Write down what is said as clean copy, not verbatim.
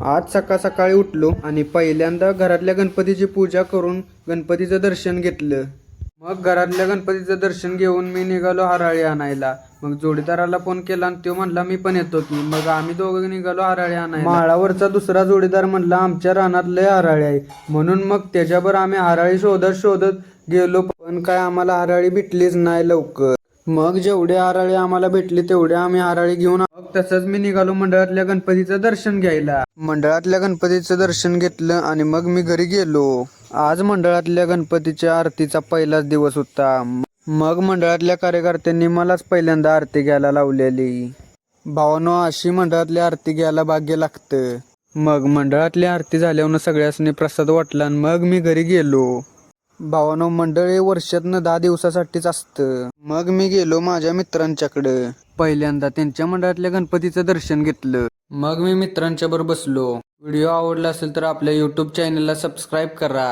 आज सकाळ सकाळी उठलो आणि पहिल्यांदा घरातल्या गणपतीची पूजा करून गणपतीचं दर्शन घेतलं. मग घरातल्या गणपतीचं दर्शन घेऊन मी निघालो हराळी आणायला. मग जोडीदाराला फोन केला आणि तो म्हणला मी पण येतो की. मग आम्ही दोघं निघालो हराळी आणायला. माळावरचा दुसरा जोडीदार म्हणला आमच्या रानात लय हराळी आहे, म्हणून मग त्याच्यावर आम्ही हराळी शोधत शोधत गेलो, पण काय आम्हाला हराळी भेटलीच नाही लवकर. मग जेवढे हराळी आम्हाला भेटली तेवढे आम्ही हराळी घेऊन मग तसंच मी निघालो मंडळातल्या गणपतीचं दर्शन घ्यायला. मंडळातल्या गणपतीचं दर्शन घेतलं आणि मग मी घरी गेलो. आज मंडळातल्या गणपतीच्या आरतीचा पहिलाच दिवस होता. मग मंडळातल्या कार्यकर्त्यांनी मलाच पहिल्यांदा आरती घ्यायला लावलेली. भावानो, अशी मंडळातली आरती घ्यायला भाग्य लागतं. मग मंडळातली आरती झाल्यावर सगळ्यांनी प्रसाद वाटला आणि मग मी घरी गेलो. भावानो, मंडळ हे वर्षातनं 10 दिवसासाठीच असतं. मग मी गेलो माझ्या मित्रांच्याकडं. पहिल्यांदा त्यांच्या मंडळातल्या गणपतीचं दर्शन घेतलं. मग मी मित्रांच्या बरोबर बसलो. व्हिडिओ आवडला असेल तर आपल्या YouTube चॅनलला सबस्क्राईब करा.